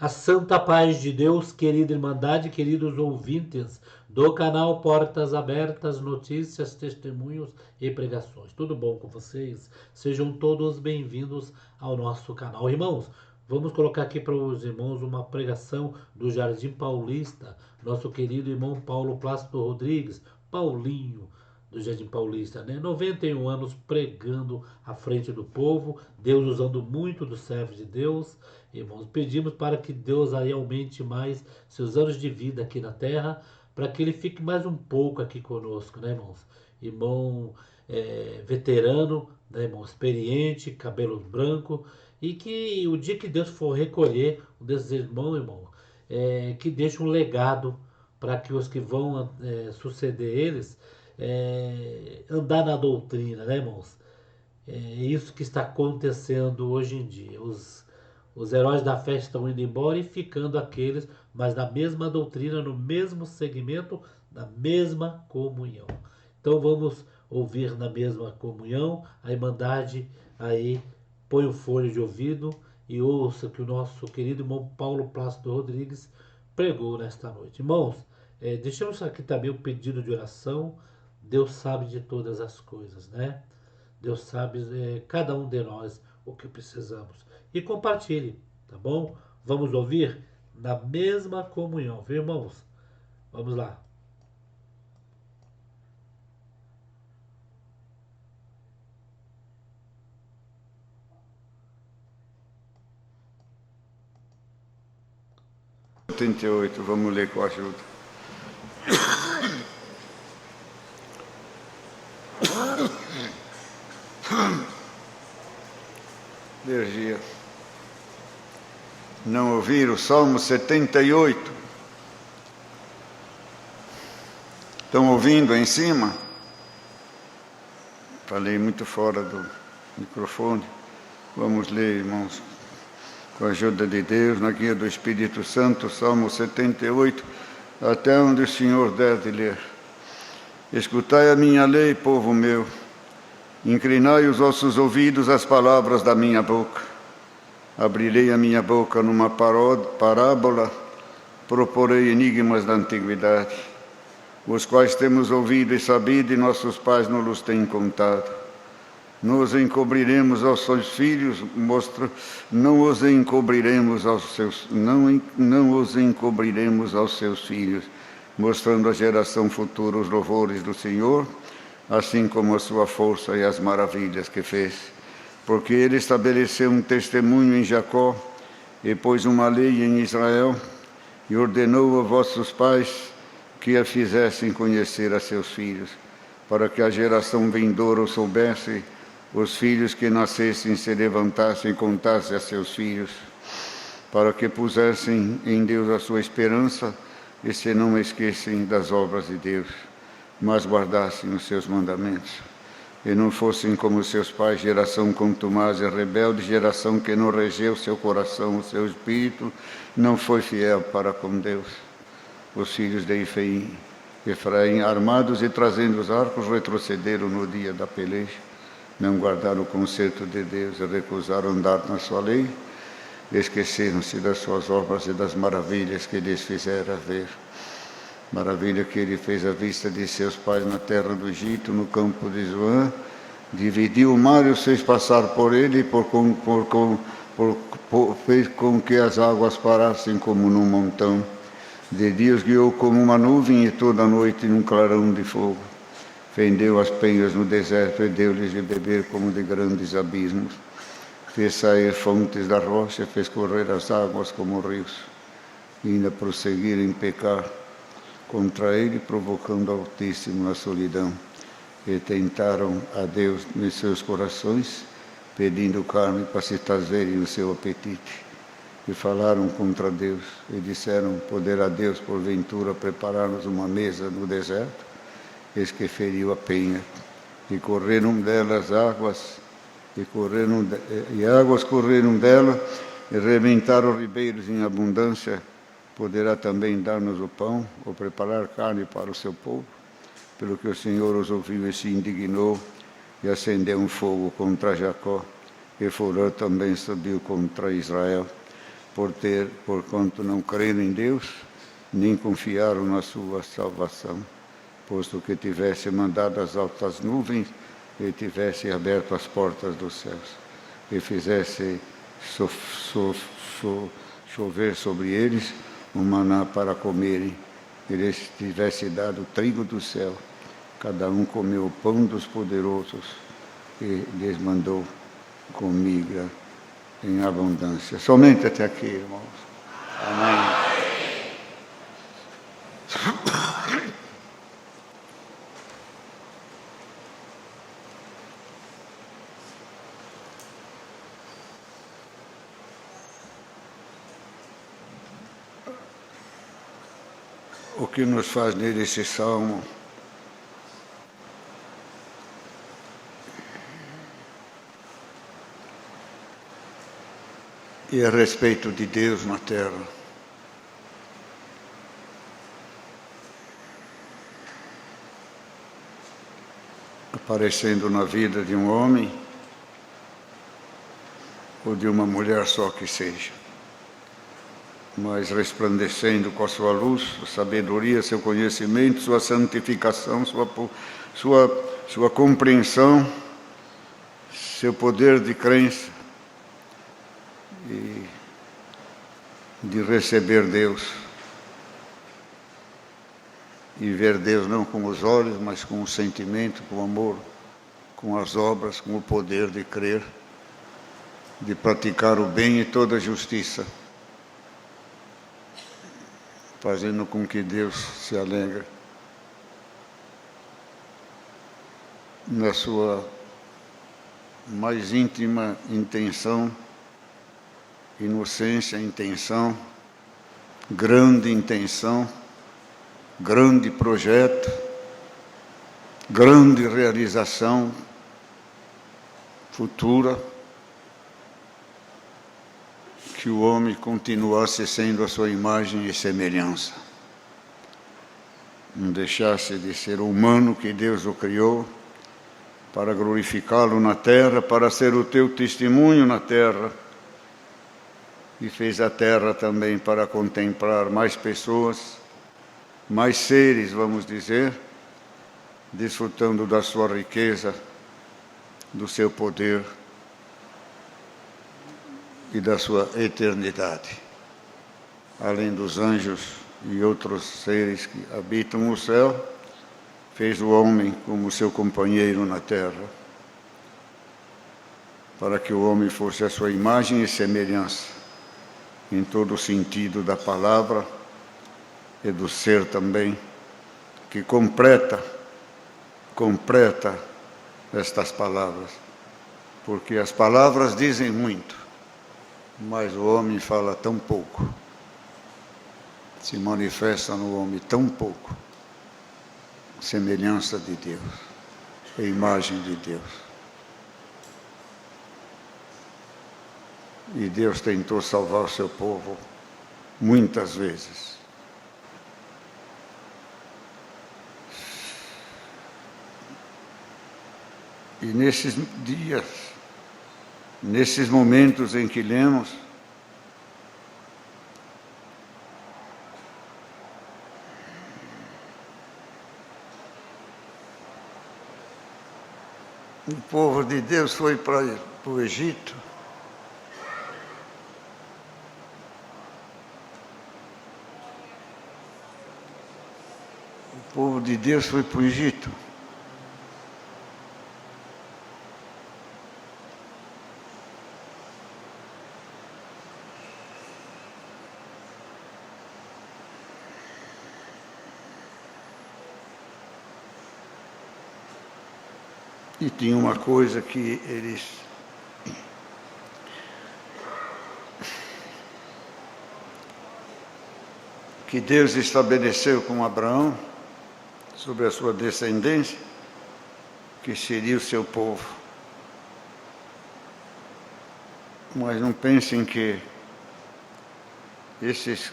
A santa paz de Deus, querida Irmandade, queridos ouvintes do canal Portas Abertas, notícias, testemunhos e pregações. Tudo bom com vocês? Sejam todos bem-vindos ao nosso canal. Irmãos, vamos colocar aqui para os irmãos uma pregação do Jardim Paulista, nosso querido irmão Paulo Plácido Rodrigues, Paulinho, do Jardim Paulista, né? 91 anos pregando à frente do povo, Deus usando muito dos servos de Deus. Irmãos, pedimos para que Deus aí aumente mais seus anos de vida aqui na terra, para que ele fique mais um pouco aqui conosco, né, irmãos? Irmão veterano, né, irmão, experiente, cabelo branco, e que o dia que Deus for recolher um desses irmãos, irmão, que deixe um legado para que os que vão suceder eles andar na doutrina, né, irmãos? É isso que está acontecendo hoje em dia. Os heróis da fé estão indo embora e ficando aqueles, mas na mesma doutrina, no mesmo segmento, na mesma comunhão. Então vamos ouvir na mesma comunhão, a Irmandade aí põe o fone de ouvido e ouça o que o nosso querido irmão Paulo Plácido Rodrigues pregou nesta noite. Irmãos, deixamos aqui também o pedido de oração. Deus sabe de todas as coisas, né? Deus sabe cada um de nós o que precisamos. E compartilhe, tá bom? Vamos ouvir na mesma comunhão, viu, irmãos? Vamos lá. Vamos ler com a ajuda. Energia. Não ouviram o Salmo 78? Estão ouvindo aí em cima? Falei muito fora do microfone. Vamos ler, irmãos, com a ajuda de Deus, na guia do Espírito Santo, Salmo 78, até onde o Senhor deve ler. Escutai a minha lei, povo meu. Inclinai os vossos ouvidos às palavras da minha boca. Abrirei a minha boca numa parábola, proporei enigmas da antiguidade, os quais temos ouvido e sabido, e nossos pais nos têm contado. Não os encobriremos aos seus filhos, não os encobriremos aos seus filhos, mostrando à geração futura os louvores do Senhor, assim como a sua força e as maravilhas que fez. Porque ele estabeleceu um testemunho em Jacó, e pôs uma lei em Israel, e ordenou a vossos pais que a fizessem conhecer a seus filhos, para que a geração vindoura o soubesse, os filhos que nascessem se levantassem e contassem a seus filhos, para que pusessem em Deus a sua esperança, e se não esquecem das obras de Deus, mas guardassem os seus mandamentos, e não fossem como seus pais, geração contumaz e rebelde, geração que não regeu seu coração, o seu espírito não foi fiel para com Deus. Os filhos de Efraim, armados e trazendo os arcos, retrocederam no dia da peleja, não guardaram o concerto de Deus e recusaram andar na sua lei, esqueceram-se das suas obras e das maravilhas que lhes fizera ver. Maravilha que ele fez à vista de seus pais na terra do Egito, no campo de Zoan, dividiu o mar e os fez passar por ele, fez com que as águas parassem como num montão. De dia os guiou como uma nuvem, e toda a noite num clarão de fogo. Fendeu as penhas no deserto e deu-lhes de beber como de grandes abismos. Fez sair fontes da rocha, fez correr as águas como rios. E ainda prosseguiram em pecar contra ele, provocando o Altíssimo na solidão. E tentaram a Deus nos seus corações, pedindo carne para se trazerem o seu apetite. E falaram contra Deus, e disseram: poderá Deus porventura preparar-nos uma mesa no deserto? Eis que feriu a penha, e correram delas águas, e águas correram dela, e rebentaram ribeiros em abundância. Poderá também dar-nos o pão, ou preparar carne para o seu povo? Pelo que o Senhor os ouviu e se indignou, e acendeu um fogo contra Jacó, e furor também subiu contra Israel. porquanto não creram em Deus, nem confiaram na sua salvação, posto que tivesse mandado as altas nuvens e tivesse aberto as portas dos céus, e fizesse chover sobre eles um maná para comerem, e lhes tivesse dado trigo do céu, cada um comeu o pão dos poderosos, e lhes mandou comida em abundância. Somente até aqui, irmãos. Amém. O que nos faz ler esse salmo e a respeito de Deus na terra. Aparecendo na vida de um homem ou de uma mulher só que seja, mas resplandecendo com a sua luz, sua sabedoria, seu conhecimento, sua santificação, sua compreensão, seu poder de crença e de receber Deus e ver Deus não com os olhos, mas com o sentimento, com o amor, com as obras, com o poder de crer, de praticar o bem e toda a justiça, fazendo com que Deus se alegre na sua mais íntima intenção, inocência, intenção, grande projeto, grande realização futura, que o homem continuasse sendo a sua imagem e semelhança. Não deixasse de ser o humano que Deus o criou, para glorificá-lo na terra, para ser o teu testemunho na terra. E fez a terra também para contemplar mais pessoas, mais seres, vamos dizer, desfrutando da sua riqueza, do seu poder e da sua eternidade. Além dos anjos e outros seres que habitam o céu, fez o homem como seu companheiro na terra, para que o homem fosse a sua imagem e semelhança, em todo o sentido da palavra e do ser também, que completa estas palavras, porque as palavras dizem muito, mas o homem fala tão pouco, se manifesta no homem tão pouco, semelhança de Deus, a imagem de Deus. E Deus tentou salvar o seu povo muitas vezes. E nesses dias, nesses momentos em que lemos, o povo de Deus foi para o Egito. O povo de Deus foi para o Egito. E tinha uma coisa que Deus estabeleceu com Abraão, sobre a sua descendência, que seria o seu povo. Mas não pensem que esses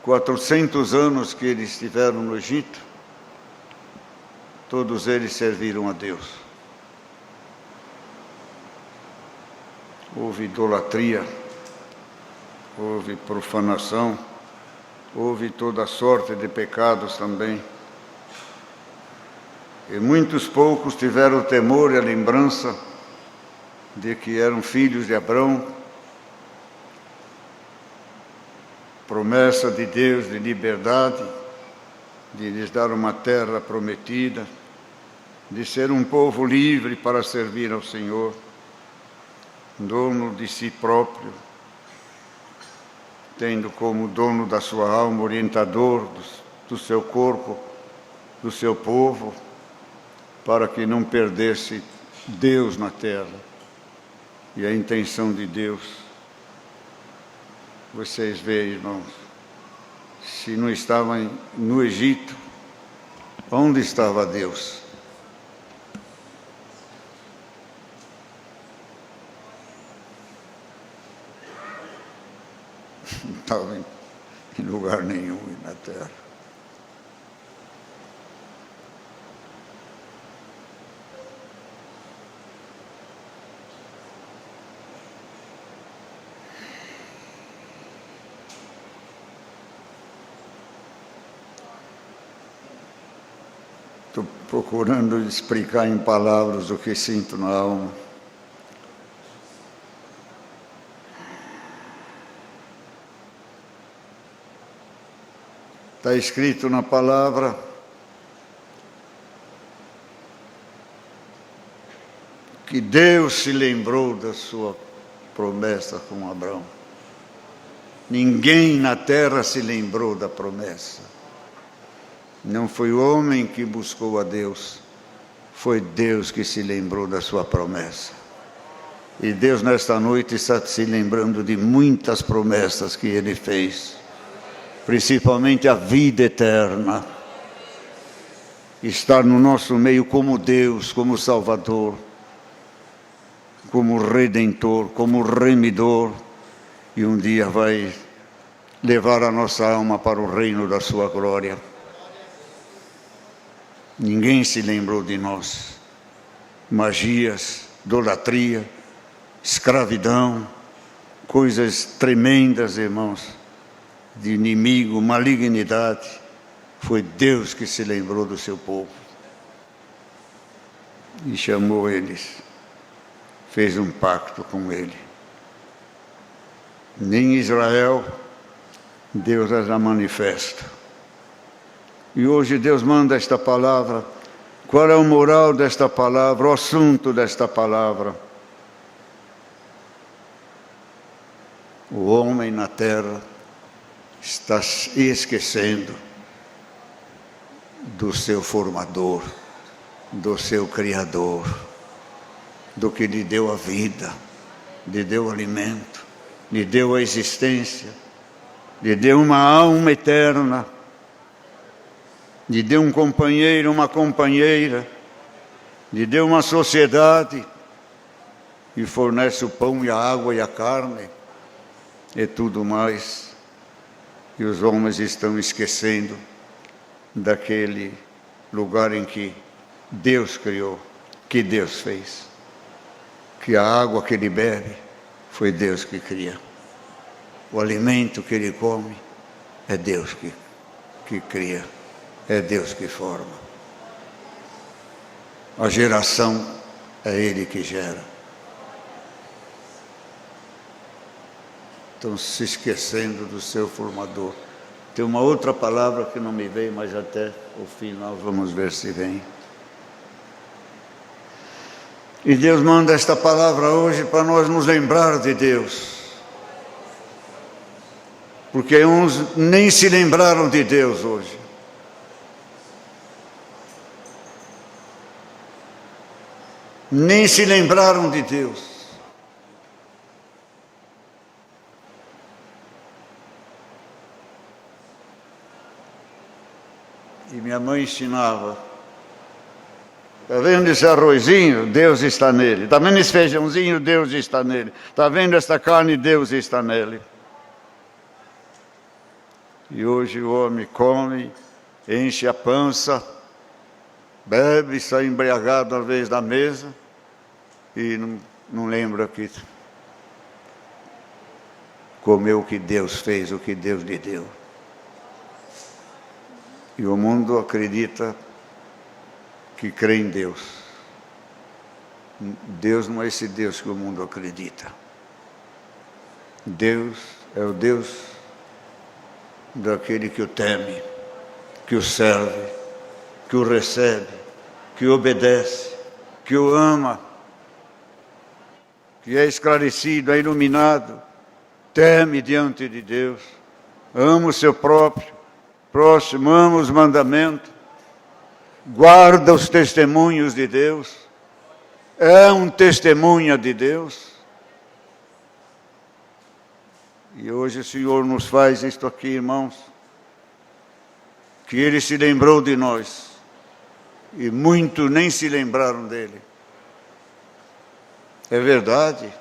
400 anos que eles estiveram no Egito, todos eles serviram a Deus. Houve idolatria, houve profanação, houve toda sorte de pecados também. E muitos poucos tiveram o temor e a lembrança de que eram filhos de Abraão, promessa de Deus de liberdade, de lhes dar uma terra prometida, de ser um povo livre para servir ao Senhor, dono de si próprio, tendo como dono da sua alma, orientador do seu corpo, do seu povo, para que não perdesse Deus na terra e a intenção de Deus. Vocês veem, irmãos, se não estavam no Egito, onde estava Deus? Não estava em lugar nenhum na terra. Estou procurando explicar em palavras o que sinto na alma. Está escrito na palavra que Deus se lembrou da sua promessa com Abraão. Ninguém na terra se lembrou da promessa. Não foi o homem que buscou a Deus, foi Deus que se lembrou da sua promessa. E Deus nesta noite está se lembrando de muitas promessas que Ele fez, principalmente a vida eterna, estar no nosso meio como Deus, como Salvador, como Redentor, como Remidor, e um dia vai levar a nossa alma para o reino da sua glória. Ninguém se lembrou de nós. Magias, idolatria, escravidão, coisas tremendas, irmãos, de inimigo, malignidade. Foi Deus que se lembrou do seu povo e chamou eles, fez um pacto com ele. Nem Israel, Deus era manifesto. E hoje Deus manda esta palavra. Qual é o moral desta palavra, o assunto desta palavra? O homem na terra está esquecendo do seu formador, do seu Criador, do que lhe deu a vida, lhe deu o alimento, lhe deu a existência, lhe deu uma alma eterna, lhe deu um companheiro, uma companheira, lhe deu uma sociedade, e fornece o pão e a água e a carne, e tudo mais. E os homens estão esquecendo daquele lugar em que Deus criou, que Deus fez, que a água que ele bebe foi Deus que cria, o alimento que ele come é Deus que cria, é Deus que forma, a geração é Ele que gera. Estão se esquecendo do seu formador. Tem uma outra palavra que não me veio, mas até o final vamos ver se vem. E Deus manda esta palavra hoje para nós nos lembrar de Deus. Porque uns nem se lembraram de Deus hoje. Nem se lembraram de Deus. E minha mãe ensinava: está vendo esse arrozinho? Deus está nele. Está vendo esse feijãozinho? Deus está nele. Está vendo esta carne? Deus está nele. E hoje o homem come, enche a pança, bebe, sai embriagado às vezes da mesa e não lembra que comer o que Deus fez, o que Deus lhe deu. E o mundo acredita que crê em Deus. Deus não é esse Deus que o mundo acredita. Deus é o Deus daquele que o teme, que o serve, que o recebe, que o obedece, que o ama, que é esclarecido, é iluminado, teme diante de Deus, ama o seu próximo, ama os mandamentos, guarda os testemunhos de Deus, é um testemunha de Deus. E hoje o Senhor nos faz isto aqui, irmãos, que Ele se lembrou de nós, e muitos nem se lembraram dEle. É verdade,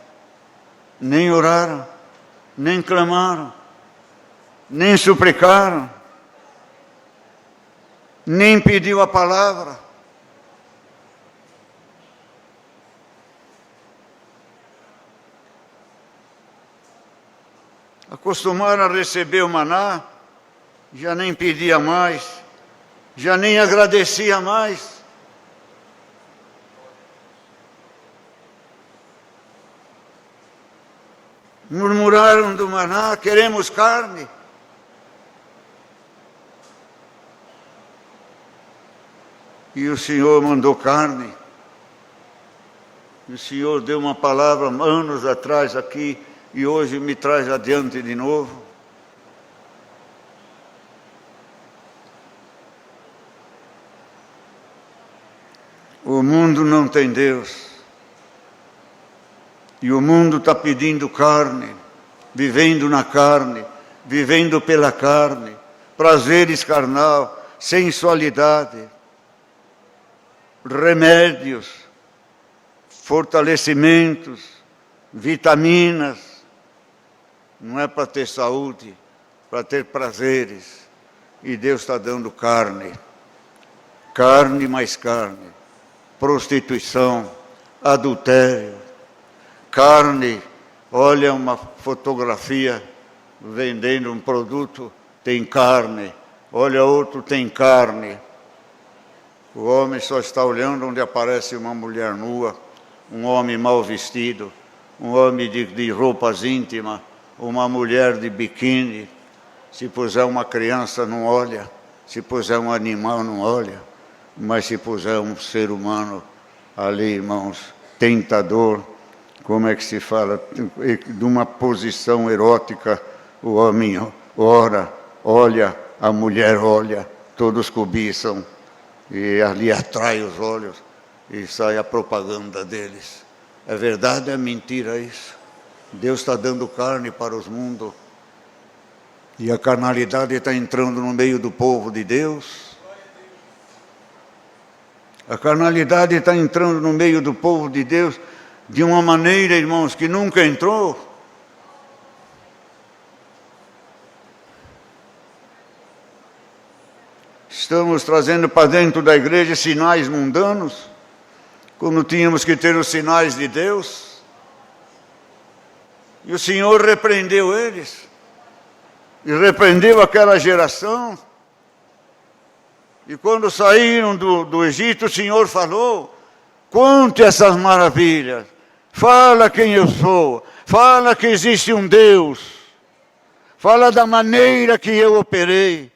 nem oraram, nem clamaram, nem suplicaram, nem pediu a palavra. Acostumaram a receber o maná, já nem pedia mais, já nem agradecia mais. Murmuraram do maná, queremos carne. E o Senhor mandou carne. E o Senhor deu uma palavra anos atrás aqui, e hoje me traz adiante de novo. O mundo não tem Deus. E o mundo está pedindo carne, vivendo na carne, vivendo pela carne, prazeres carnal, sensualidade, remédios, fortalecimentos, vitaminas. Não é para ter saúde, para ter prazeres. E Deus está dando carne, carne mais carne, prostituição, adultério, carne. Olha uma fotografia vendendo um produto, tem carne. Olha outro, tem carne. O homem só está olhando onde aparece uma mulher nua, um homem mal vestido, um homem de roupas íntimas, uma mulher de biquíni. Se puser uma criança, não olha. Se puser um animal, não olha. Mas se puser um ser humano ali, irmãos, tentador, como é que se fala? De uma posição erótica, o homem ora, olha, a mulher olha, todos cobiçam, e ali atrai os olhos, e sai a propaganda deles. É verdade ou é mentira isso? Deus está dando carne para os mundos, e a carnalidade está entrando no meio do povo de Deus. A carnalidade está entrando no meio do povo de Deus de uma maneira, irmãos, que nunca entrou. Estamos trazendo para dentro da igreja sinais mundanos, quando tínhamos que ter os sinais de Deus. E o Senhor repreendeu eles, e repreendeu aquela geração. E quando saíram do Egito, o Senhor falou: conte essas maravilhas, fala quem eu sou, fala que existe um Deus, fala da maneira que eu operei,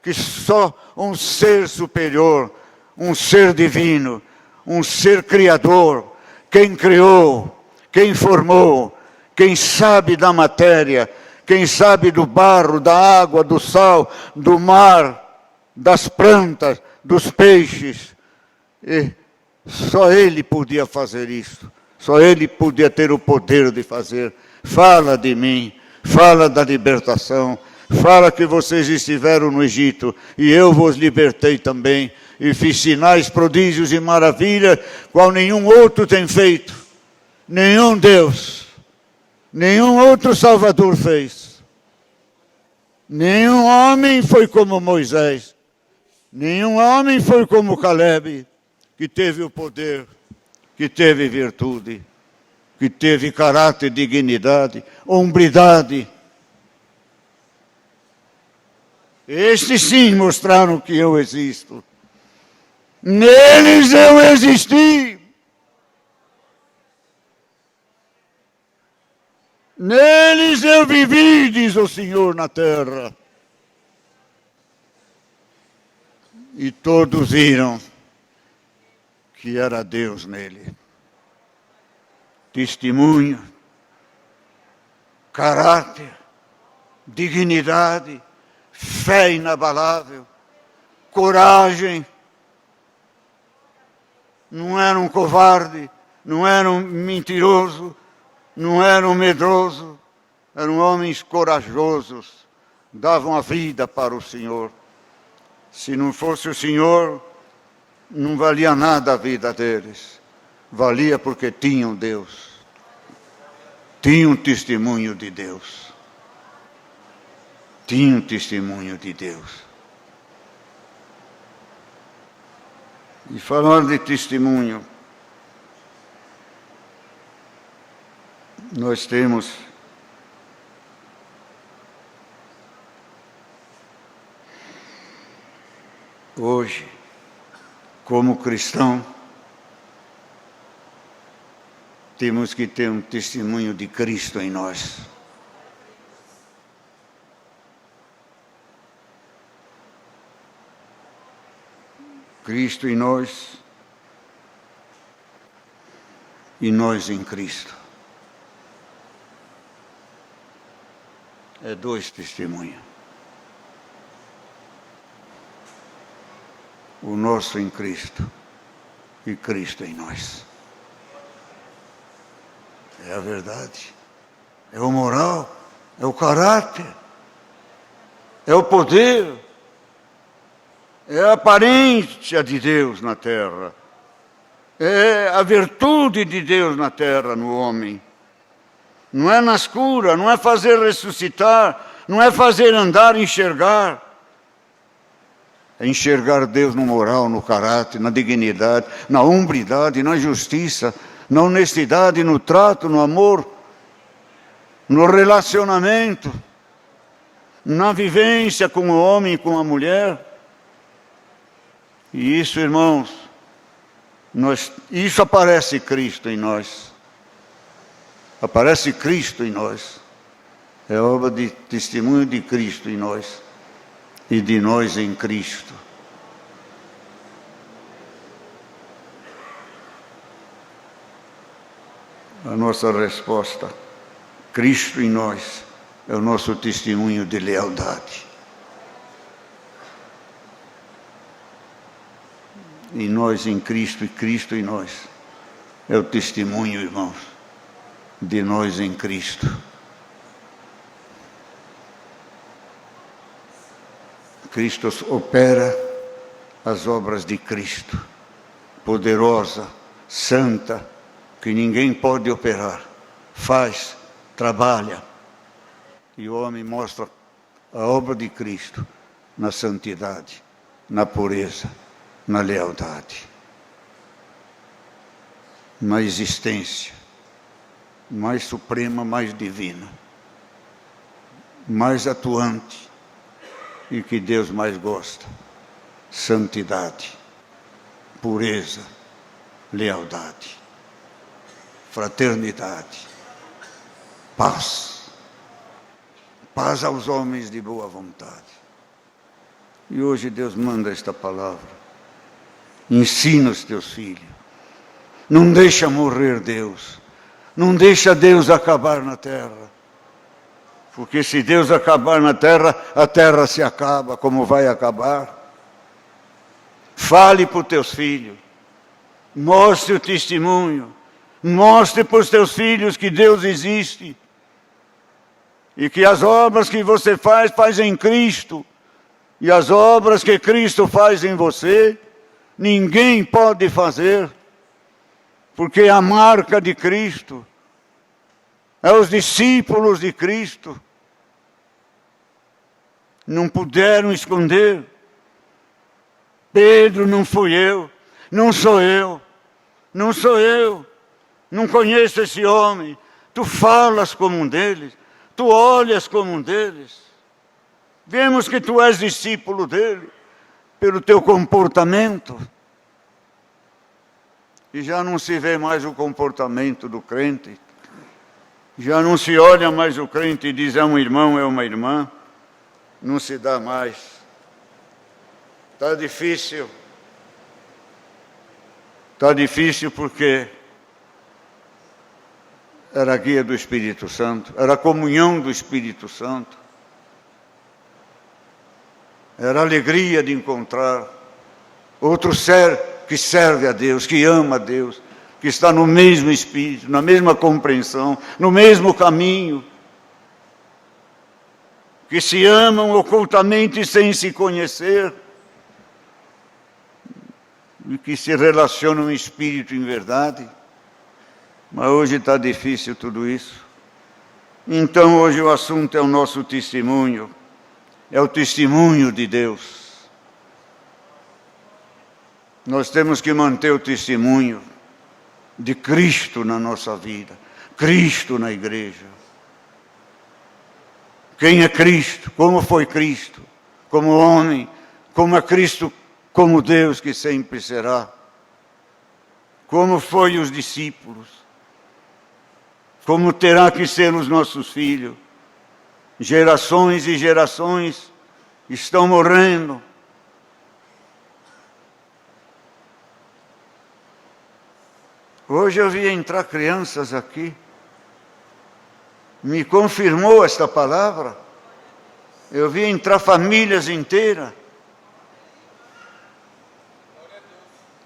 que só um ser superior, um ser divino, um ser criador, quem criou, quem formou, quem sabe da matéria, quem sabe do barro, da água, do sal, do mar, das plantas, dos peixes. E só Ele podia fazer isso, só Ele podia ter o poder de fazer. Fala de mim, fala da libertação, fala que vocês estiveram no Egito e eu vos libertei também, e fiz sinais, prodígios e maravilhas, qual nenhum outro tem feito, nenhum Deus, nenhum outro Salvador fez. Nenhum homem foi como Moisés, nenhum homem foi como Caleb, que teve o poder, que teve virtude, que teve caráter, dignidade, hombridade. Estes sim mostraram que eu existo. Neles eu existi. Neles eu vivi, diz o Senhor, na terra. E todos viram que era Deus nele. Testemunho, caráter, dignidade, fé inabalável, coragem. Não era um covarde, não era um mentiroso, não eram medrosos, eram homens corajosos, davam a vida para o Senhor. Se não fosse o Senhor, não valia nada a vida deles. Valia porque tinham Deus. Tinham testemunho de Deus. Tinham testemunho de Deus. E falar de testemunho, nós temos hoje, como cristão, temos que ter um testemunho de Cristo em nós. Cristo em nós e nós em Cristo. É dois testemunhos. O nosso em Cristo e Cristo em nós. É a verdade. É o moral. É o caráter. É o poder. É a aparência de Deus na terra. É a virtude de Deus na terra, no homem. Não é nas curas, não é fazer ressuscitar, não é fazer andar, enxergar. É enxergar Deus no moral, no caráter, na dignidade, na hombridade, na justiça, na honestidade, no trato, no amor, no relacionamento, na vivência com o homem e com a mulher. E isso, irmãos, isso aparece Cristo em nós. Aparece Cristo em nós. É obra de testemunho de Cristo em nós e de nós em Cristo. A nossa resposta, Cristo em nós, é o nosso testemunho de lealdade. E nós em Cristo e Cristo em nós, é o testemunho, irmãos, de nós em Cristo. Cristo opera as obras de Cristo, poderosa, santa, que ninguém pode operar. Faz, trabalha. E o homem mostra a obra de Cristo na santidade, na pureza, na lealdade, na existência mais suprema, mais divina, mais atuante e que Deus mais gosta: santidade, pureza, lealdade, fraternidade, paz, paz aos homens de boa vontade. E hoje Deus manda esta palavra. Ensina os teus filhos. Não deixa morrer Deus. Não deixa Deus acabar na terra. Porque se Deus acabar na terra, a terra se acaba, como vai acabar. Fale para os teus filhos. Mostre o testemunho. Mostre para os teus filhos que Deus existe. E que as obras que você faz em Cristo. E as obras que Cristo faz em você, ninguém pode fazer, porque é a marca de Cristo, é os discípulos de Cristo, não puderam esconder. Pedro, não fui eu, não sou eu, não sou eu, não conheço esse homem. Tu falas como um deles, tu olhas como um deles. Vemos que tu és discípulo dele, pelo teu comportamento. E já não se vê mais o comportamento do crente. Já não se olha mais o crente e diz, é um irmão, é uma irmã. Não se dá mais. Está difícil. Está difícil porque era a guia do Espírito Santo, era a comunhão do Espírito Santo. Era a alegria de encontrar outro ser que serve a Deus, que ama a Deus, que está no mesmo Espírito, na mesma compreensão, no mesmo caminho, que se amam ocultamente sem se conhecer, e que se relacionam em espírito e em verdade. Mas hoje está difícil tudo isso. Então hoje o assunto é o nosso testemunho, é o testemunho de Deus. Nós temos que manter o testemunho de Cristo na nossa vida, Cristo na igreja. Quem é Cristo? Como foi Cristo? Como homem? Como é Cristo? Como Deus que sempre será? Como foi os discípulos? Como terá que ser os nossos filhos? Gerações e gerações estão morrendo. Hoje eu vi entrar crianças aqui. Me confirmou esta palavra. Eu vi entrar famílias inteiras.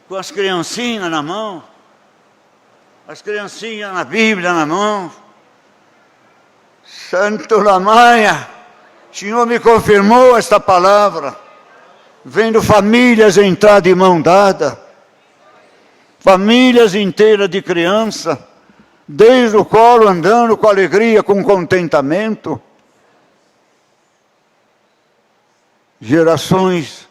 Com as criancinhas na mão. As criancinhas na Bíblia na mão. Santo Lamaia, o Senhor me confirmou esta palavra. Vendo famílias entrar de mão dada. Famílias inteiras de criança, desde o colo andando com alegria, com contentamento. Gerações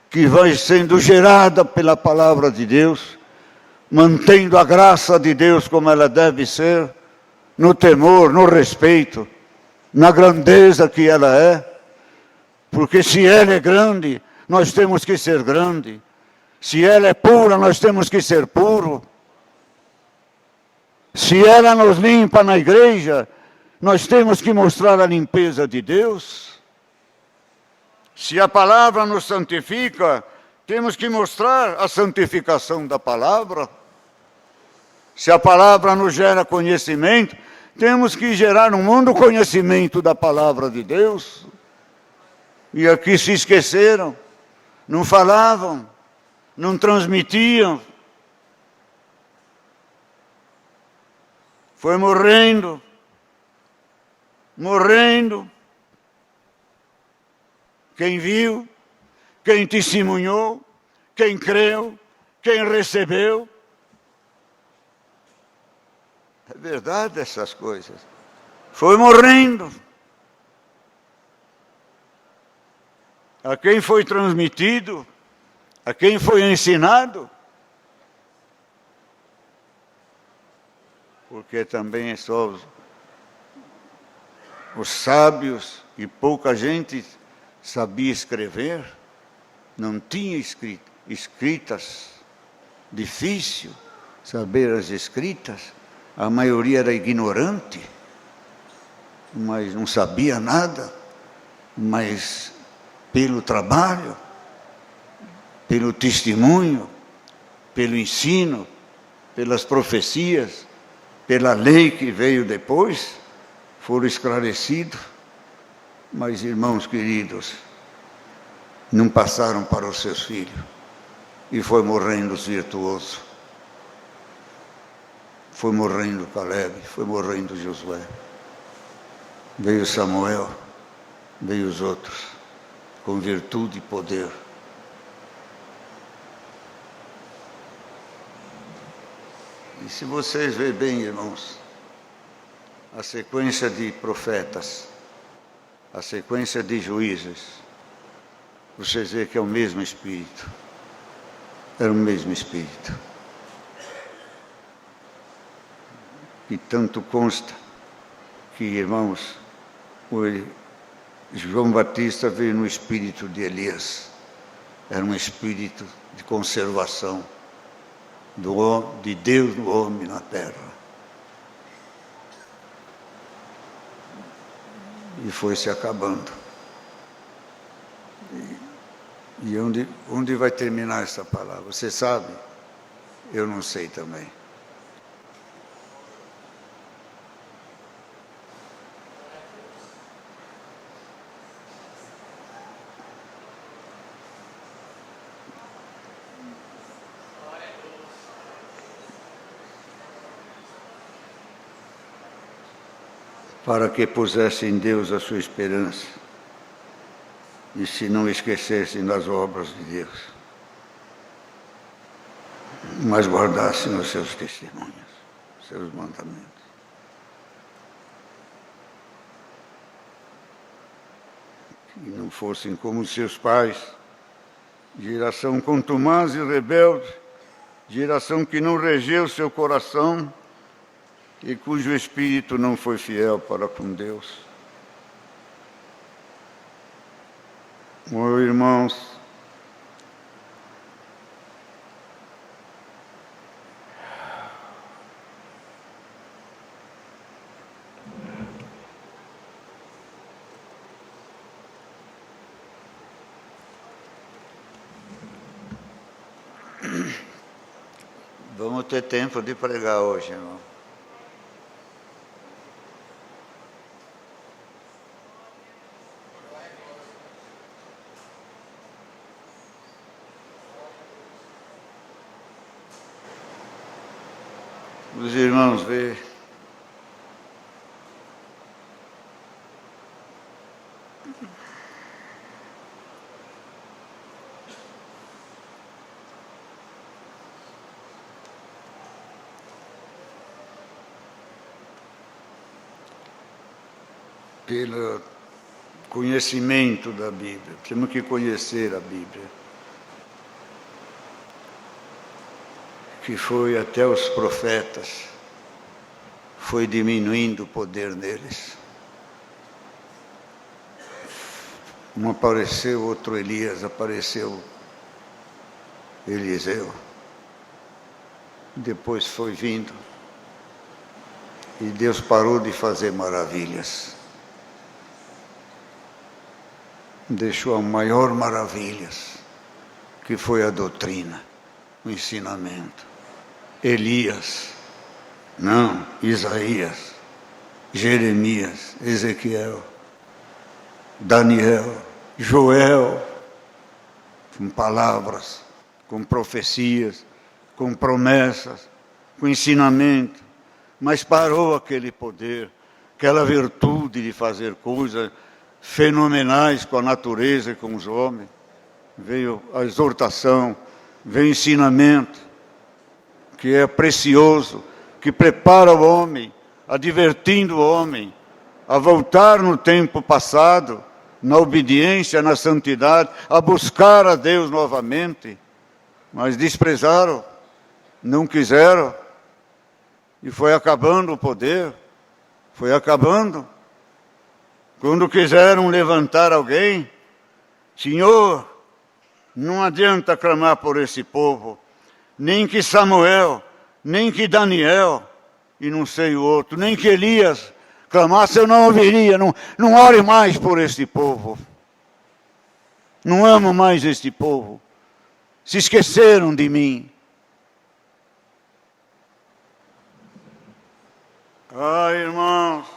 que vai sendo gerada pela palavra de Deus, mantendo a graça de Deus como ela deve ser, no temor, no respeito, na grandeza que ela é. Porque se ela é grande, nós temos que ser grande. Se ela é pura, nós temos que ser puro. Se ela nos limpa na igreja, nós temos que mostrar a limpeza de Deus. Se a palavra nos santifica, temos que mostrar a santificação da palavra. Se a palavra nos gera conhecimento, temos que gerar no mundo o conhecimento da palavra de Deus. E aqui se esqueceram, não falavam, não transmitiam. Foi morrendo, morrendo. Quem viu, quem testemunhou, quem creu, quem recebeu. É verdade essas coisas. Foi morrendo. A quem foi transmitido, a quem foi ensinado, porque também só os sábios e pouca gente sabia escrever, não tinha escritas, difícil saber as escritas, a maioria era ignorante, mas não sabia nada, mas pelo trabalho, pelo testemunho, pelo ensino, pelas profecias, pela lei que veio depois, foram esclarecidos. Mas, irmãos queridos, não passaram para os seus filhos. E foi morrendo os virtuosos. Foi morrendo Caleb, foi morrendo Josué. Veio Samuel, veio os outros, com virtude e poder. E se vocês verem bem, irmãos, a sequência de profetas, a sequência de juízes, vocês veem que é o mesmo Espírito. Era o mesmo Espírito. E tanto consta que, irmãos, João Batista veio no espírito de Elias. Era um espírito de conservação de Deus no homem na terra. E foi se acabando. E onde vai terminar essa palavra? Você sabe? Eu não sei também. Para que pusessem em Deus a sua esperança, e se não esquecessem das obras de Deus, mas guardassem os seus testemunhos, seus mandamentos. E não fossem como seus pais, geração contumaz e rebelde, geração que não regeu seu coração, e cujo espírito não foi fiel para com Deus. Meus irmãos, vamos ter tempo de pregar hoje, irmão. Os irmãos vê. Pelo conhecimento da Bíblia, temos que conhecer a Bíblia, que foi até os profetas, foi diminuindo o poder deles. Um apareceu, outro Elias, apareceu Eliseu. Depois foi vindo, e Deus parou de fazer maravilhas. Deixou a maior maravilhas, que foi a doutrina, o ensinamento. Elias, não, Isaías, Jeremias, Ezequiel, Daniel, Joel, com palavras, com profecias, com promessas, com ensinamento, mas parou aquele poder, aquela virtude de fazer coisas fenomenais com a natureza e com os homens. Veio a exortação, veio o ensinamento, que é precioso, que prepara o homem, advertindo o homem a voltar no tempo passado, na obediência, na santidade, a buscar a Deus novamente. Mas desprezaram, não quiseram, e foi acabando o poder, foi acabando. Quando quiseram levantar alguém, Senhor, não adianta clamar por esse povo, nem que Samuel, nem que Daniel, e não sei o outro, nem que Elias clamasse, eu não ouviria, não ore mais por este povo. Não amo mais este povo. Se esqueceram de mim. Ah, irmãos,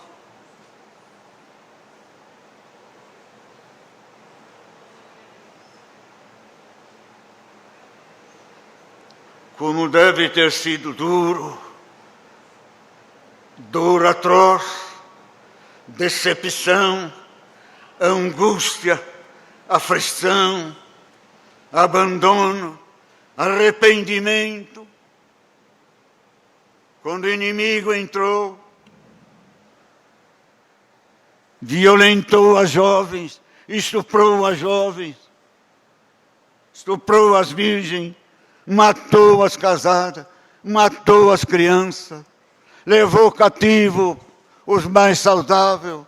como deve ter sido duro, dor atroz, decepção, angústia, aflição, abandono, arrependimento. Quando o inimigo entrou, violentou as jovens, estuprou as jovens, estuprou as virgens, matou as casadas, matou as crianças, levou cativo os mais saudáveis.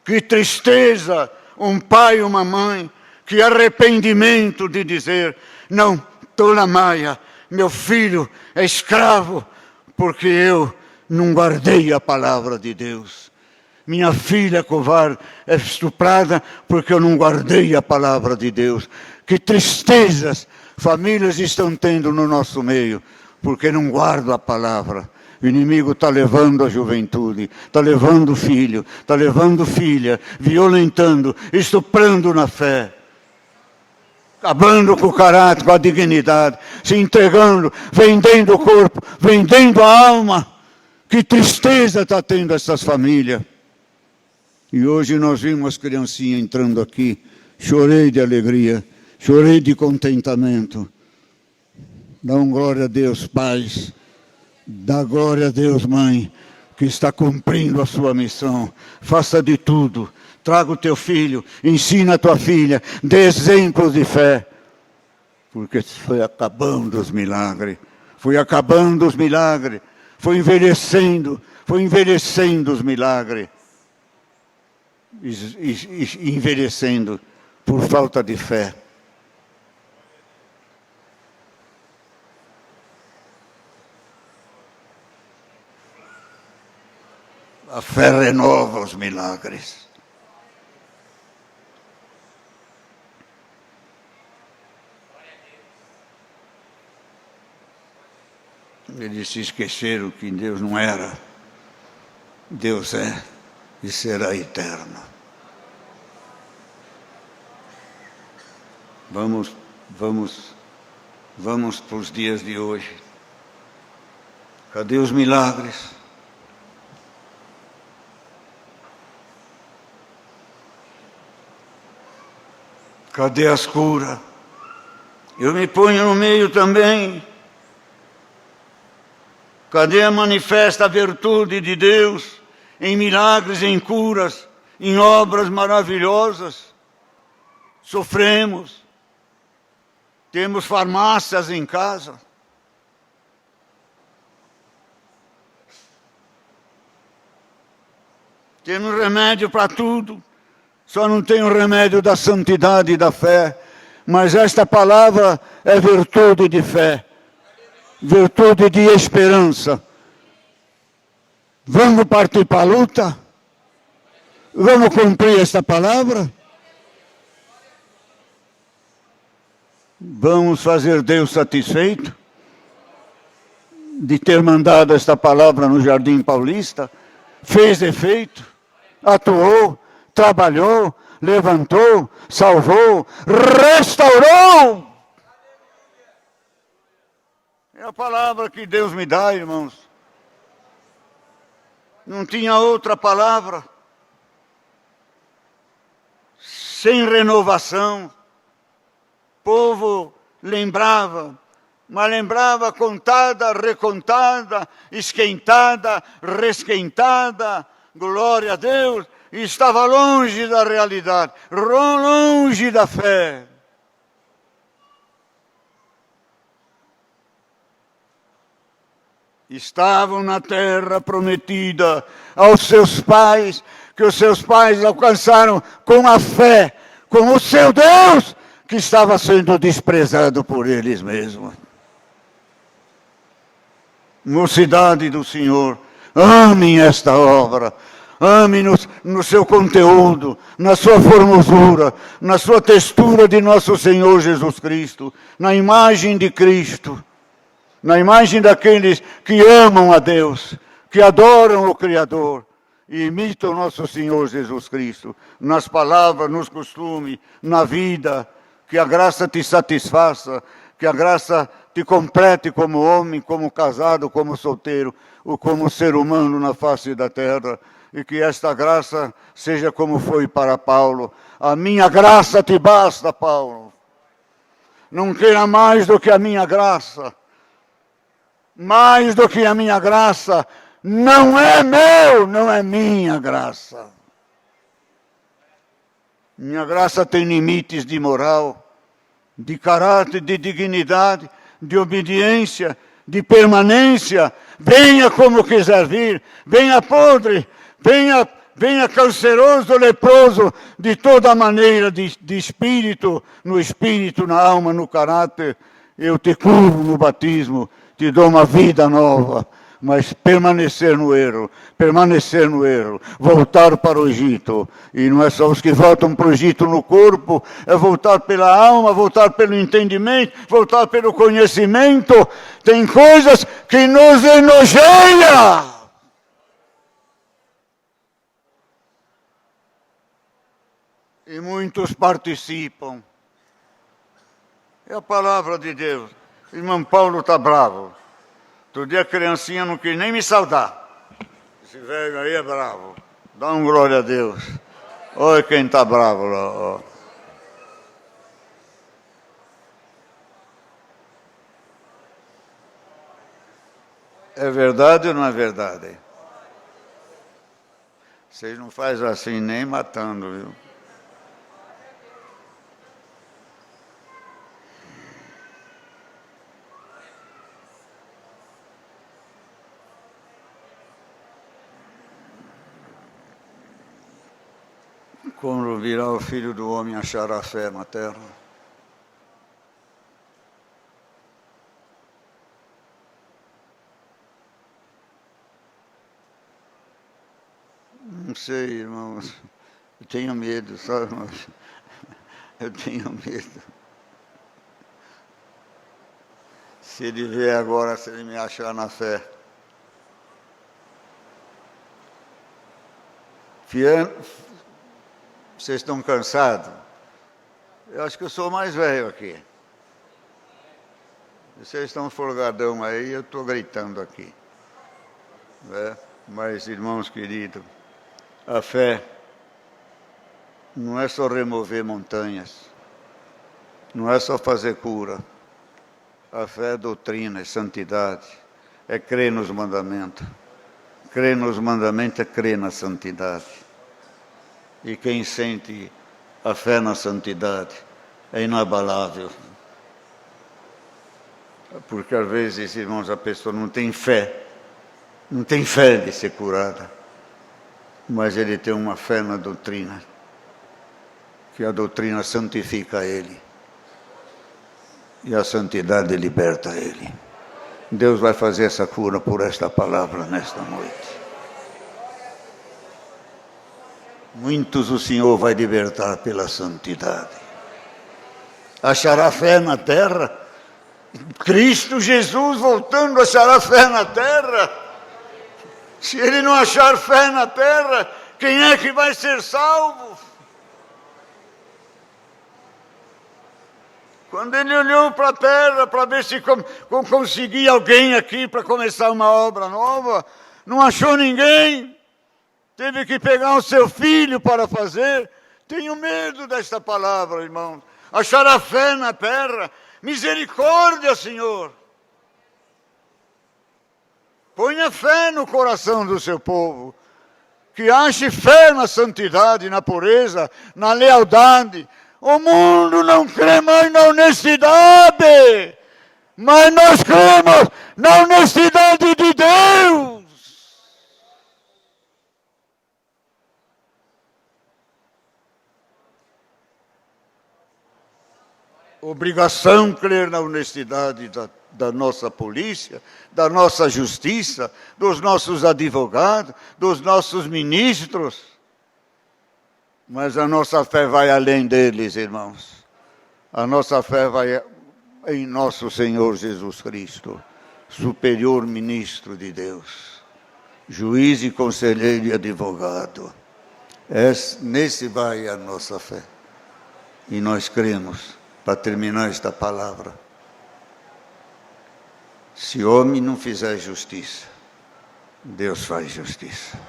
Que tristeza, um pai e uma mãe, que arrependimento de dizer, não, tola Maia, meu filho é escravo, porque eu não guardei a palavra de Deus. Minha filha covarde é estuprada porque eu não guardei a palavra de Deus. Que tristezas famílias estão tendo no nosso meio, porque não guardam a palavra. O inimigo está levando a juventude, está levando o filho, está levando filha, violentando, estuprando na fé, acabando com o caráter, com a dignidade, se entregando, vendendo o corpo, vendendo a alma. Que tristeza está tendo essas famílias. E hoje nós vimos as criancinhas entrando aqui, chorei de alegria, chorei de contentamento. Dá glória a Deus, pais. Dá glória a Deus, mãe, que está cumprindo a sua missão. Faça de tudo. Traga o teu filho, ensina a tua filha, dê exemplos de fé. Porque foi acabando os milagres. Foi acabando os milagres. Foi envelhecendo os milagres. Envelhecendo por falta de fé. A fé renova os milagres. Eles se esqueceram que Deus não era. Deus é e será eterno. Vamos para os dias de hoje. Cadê os milagres? Cadê as curas? Eu me ponho no meio também. Cadê a manifesta virtude de Deus em milagres, em curas, em obras maravilhosas? Sofremos. Temos farmácias em casa. Temos remédio para tudo. Só não tem o remédio da santidade e da fé. Mas esta palavra é virtude de fé. Virtude de esperança. Vamos partir para a luta? Vamos cumprir esta palavra? Vamos fazer Deus satisfeito de ter mandado esta palavra no Jardim Paulista? Fez efeito, atuou, trabalhou, levantou, salvou, restaurou. É a palavra que Deus me dá, irmãos. Não tinha outra palavra. Sem renovação. O povo lembrava, mas lembrava contada, recontada, esquentada, resquentada. Glória a Deus. E estava longe da realidade, longe da fé. Estavam na terra prometida aos seus pais, que os seus pais alcançaram com a fé, com o seu Deus, que estava sendo desprezado por eles mesmos. Mocidade do Senhor, amem esta obra, amem no seu conteúdo, na sua formosura, na sua textura de nosso Senhor Jesus Cristo, na imagem de Cristo. Na imagem daqueles que amam a Deus, que adoram o Criador e imitam nosso Senhor Jesus Cristo, nas palavras, nos costumes, na vida, que a graça te satisfaça, que a graça te complete como homem, como casado, como solteiro, ou como ser humano na face da terra, e que esta graça seja como foi para Paulo. A minha graça te basta, Paulo. Não queira mais do que a minha graça. Mais do que a minha graça, não é meu, não é minha graça. Minha graça tem limites de moral, de caráter, de dignidade, de obediência, de permanência, venha como quiser vir, venha podre, venha canceroso, leproso, de toda maneira de espírito, no espírito, na alma, no caráter, eu te curo no batismo, te dou uma vida nova. Mas permanecer no erro, voltar para o Egito. E não é só os que voltam para o Egito no corpo, é voltar pela alma, voltar pelo entendimento, voltar pelo conhecimento. Tem coisas que nos enojeiam. E muitos participam. É a palavra de Deus. Irmão Paulo está bravo. Outro dia a criancinha não quis nem me saudar. Esse velho aí é bravo. Dá um glória a Deus. Olha quem está bravo lá. Ó. É verdade ou não é verdade? Vocês não fazem assim nem matando, viu? Quando virá o Filho do Homem, achará fé na terra. Não sei, irmãos. Eu tenho medo, sabe? Eu tenho medo. Se ele vier agora, se ele me achar na fé. Vocês estão cansados? Eu acho que eu sou mais velho aqui. Vocês estão folgadão aí, eu estou gritando aqui. Né? Mas, irmãos queridos, a fé não é só remover montanhas, não é só fazer cura. A fé é doutrina, é santidade, é crer nos mandamentos. Crer nos mandamentos é crer na santidade. E quem sente a fé na santidade é inabalável. Porque às vezes, irmãos, a pessoa não tem fé de ser curada, mas ele tem uma fé na doutrina, que a doutrina santifica ele, e a santidade liberta ele. Deus vai fazer essa cura por esta palavra nesta noite. Muitos o Senhor vai libertar pela santidade. Achará fé na terra? Cristo Jesus voltando achará fé na terra? Se ele não achar fé na terra, quem é que vai ser salvo? Quando ele olhou para a terra para ver se conseguia alguém aqui para começar uma obra nova, não achou ninguém. Teve que pegar o seu filho para fazer. Tenho medo desta palavra, irmãos. Achará fé na terra. Misericórdia, Senhor. Ponha fé no coração do seu povo. Que ache fé na santidade, na pureza, na lealdade. O mundo não crê mais na honestidade. Mas nós cremos na honestidade de Deus. Obrigação crer na honestidade da nossa polícia, da nossa justiça, dos nossos advogados, dos nossos ministros. Mas a nossa fé vai além deles, irmãos. A nossa fé vai em nosso Senhor Jesus Cristo, superior ministro de Deus, juiz e conselheiro e advogado. Nesse vai a nossa fé. E nós cremos. Para terminar esta palavra, se homem não fizer justiça, Deus faz justiça.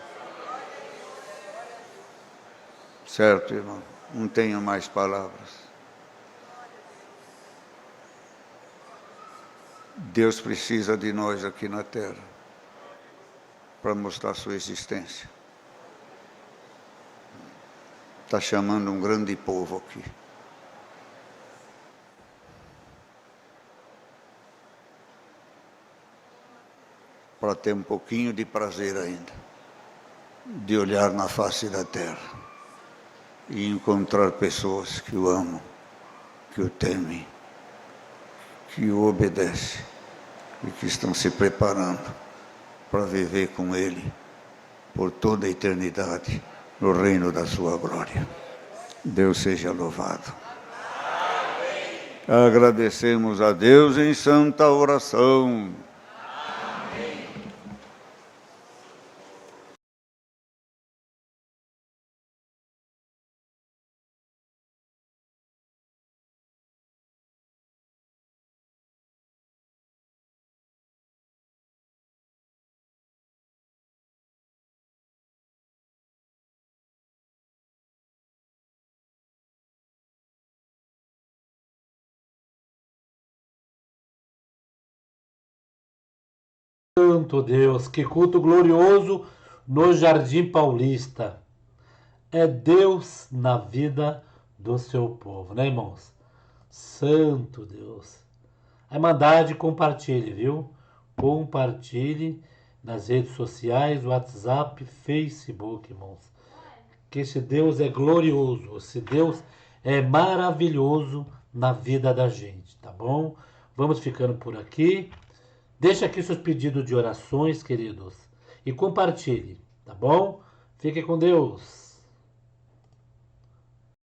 Certo, irmão? Não tenho mais palavras. Deus precisa de nós aqui na terra para mostrar sua existência. Está chamando um grande povo aqui. para ter um pouquinho de prazer ainda, de olhar na face da terra e encontrar pessoas que o amam, que o temem, que o obedecem e que estão se preparando para viver com Ele por toda a eternidade no reino da sua glória. Deus seja louvado. Agradecemos a Deus em santa oração. Santo Deus, que culto glorioso no Jardim Paulista. É Deus na vida do seu povo, né, irmãos? Santo Deus. A Irmandade, compartilhe, viu? Compartilhe nas redes sociais, WhatsApp, Facebook, irmãos. Que esse Deus é glorioso, esse Deus é maravilhoso na vida da gente, tá bom? Vamos ficando por aqui. Deixa aqui seus pedidos de orações, queridos, e compartilhe, tá bom? Fique com Deus.